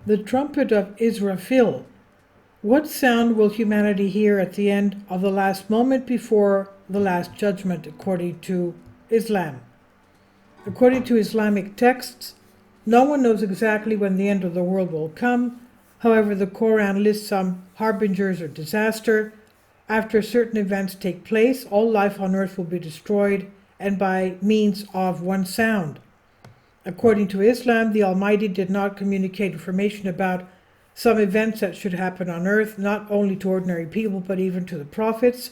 The trumpet of Israfil. What sound will humanity hear at the end of the last moment before the last judgment, according to Islam? According to Islamic texts, no one knows exactly when the end of the world will come. However, the Quran lists some harbingers of disaster. After certain events take place, all life on earth will be destroyed, and by means of one sound. According to Islam, the Almighty did not communicate information about some events that should happen on earth, not only to ordinary people, but even to the prophets.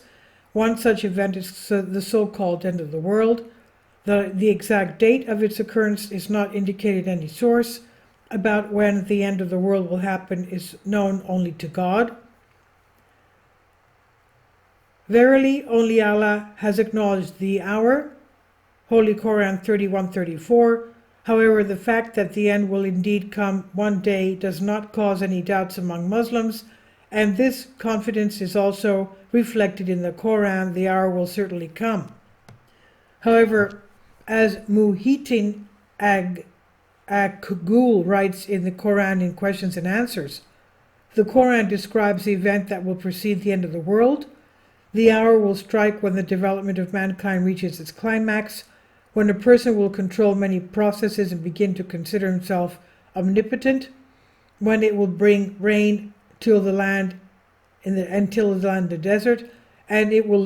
One such event is the so-called end of the world. The exact date of its occurrence is not indicated in any source. About when the end of the world will happen is known only to God. Verily, only Allah has acknowledged the hour. Holy Quran 31:34. However, the fact that the end will indeed come one day does not cause any doubts among Muslims, and this confidence is also reflected in the Quran. The hour will certainly come. However, as Muhyiddin Akgul writes in the Quran in Questions and Answers, the Quran describes the event that will precede the end of the world. The hour will strike when the development of mankind reaches its climax, when a person will control many processes and begin to consider himself omnipotent, when it will bring rain till the land the desert, and when it will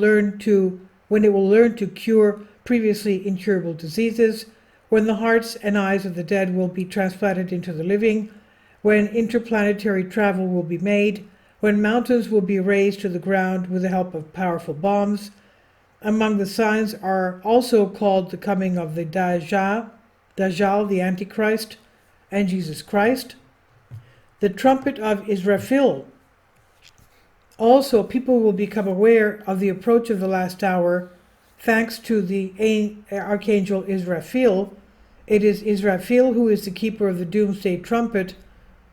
learn to cure previously incurable diseases, when the hearts and eyes of the dead will be transplanted into the living, when interplanetary travel will be made, when mountains will be razed to the ground with the help of powerful bombs. Among the signs are also called the coming of the Dajjal, the Antichrist, and Jesus Christ. The trumpet of Israfil. Also, people will become aware of the approach of the last hour thanks to the archangel Israfil. It is Israfil who is the keeper of the doomsday trumpet.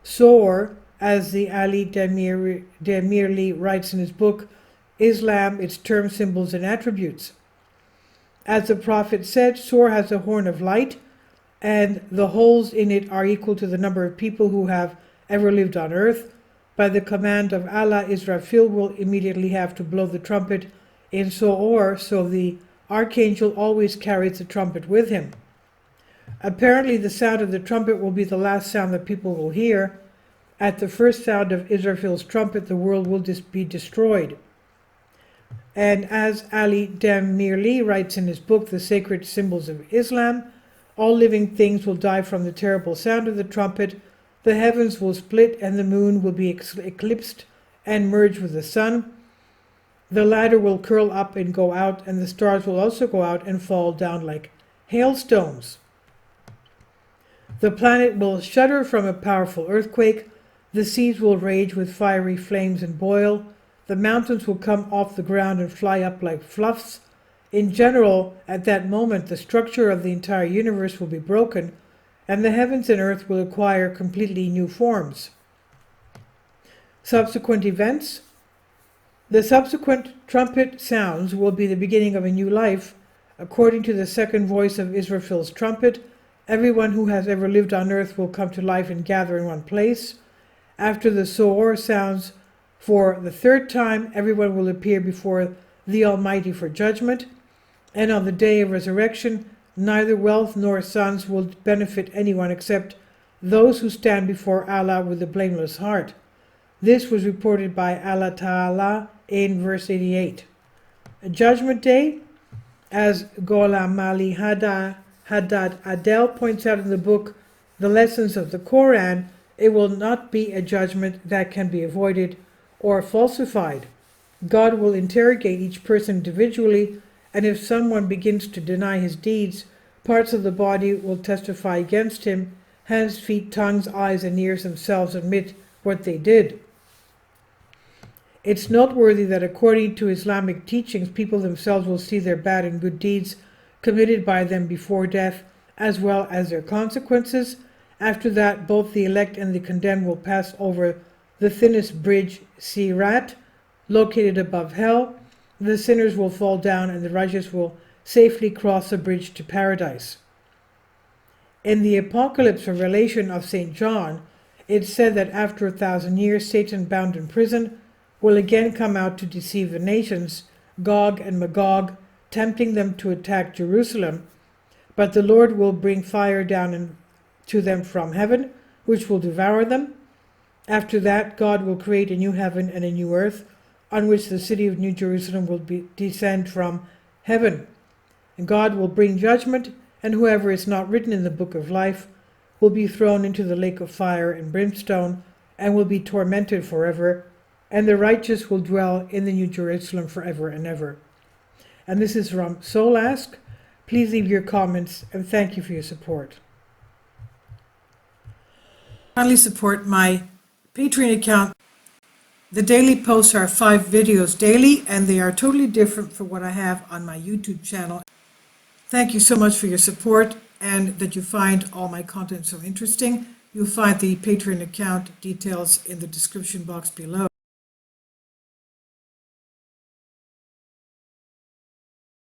Sor, as the Ali Demirli writes in his book, Islam, its terms, symbols, and attributes. As the Prophet said, Sor has a horn of light, and the holes in it are equal to the number of people who have ever lived on earth. By the command of Allah, Israfil will immediately have to blow the trumpet in Sor, so the archangel always carries the trumpet with him. Apparently, the sound of the trumpet will be the last sound that people will hear. At the first sound of Israfil's trumpet, the world will be destroyed. And as Ali Demirli writes in his book, The Sacred Symbols of Islam, all living things will die from the terrible sound of the trumpet. The heavens will split and the moon will be eclipsed and merge with the sun. The latter will curl up and go out, and the stars will also go out and fall down like hailstones. The planet will shudder from a powerful earthquake. The seas will rage with fiery flames and boil. The mountains will come off the ground and fly up like fluffs. In general, at that moment, the structure of the entire universe will be broken, and the heavens and earth will acquire completely new forms. Subsequent events. The subsequent trumpet sounds will be the beginning of a new life. According to the second voice of Israfil's trumpet, everyone who has ever lived on earth will come to life and gather in one place. After the Sor sounds for the third time, everyone will appear before the Almighty for judgment, and on the day of resurrection, neither wealth nor sons will benefit anyone except those who stand before Allah with a blameless heart. This was reported by Allah Ta'ala in verse 88. Judgment Day, as Ghulam Ali Haddad Adel points out in the book The Lessons of the Quran, it will not be a judgment that can be avoided or falsified. God will interrogate each person individually, and if someone begins to deny his deeds, parts of the body will testify against him. Hands, feet, tongues, eyes, and ears themselves admit what they did. It's noteworthy that according to Islamic teachings, people themselves will see their bad and good deeds committed by them before death, as well as their consequences. After that, both the elect and the condemned will pass over the thinnest bridge, Sirat, located above hell. The sinners will fall down, and the righteous will safely cross the bridge to paradise. In the Apocalypse revelation of St. John, It's said that after 1,000 years, Satan, bound in prison, will again come out to deceive the nations, Gog and Magog, tempting them to attack Jerusalem. But the Lord will bring fire down to them from heaven, which will devour them. After that, God will create a new heaven and a new earth, on which the city of New Jerusalem will descend from heaven. And God will bring judgment, and whoever is not written in the book of life will be thrown into the lake of fire and brimstone, and will be tormented forever, and the righteous will dwell in the New Jerusalem forever and ever. And this is from Soul Ask. Please leave your comments, and thank you for your support. Kindly support my Patreon account. The daily posts are 5 videos daily, and they are totally different from what I have on my YouTube channel. Thank you so much for your support, and that you find all my content so interesting. You'll find the Patreon account details in the description box below.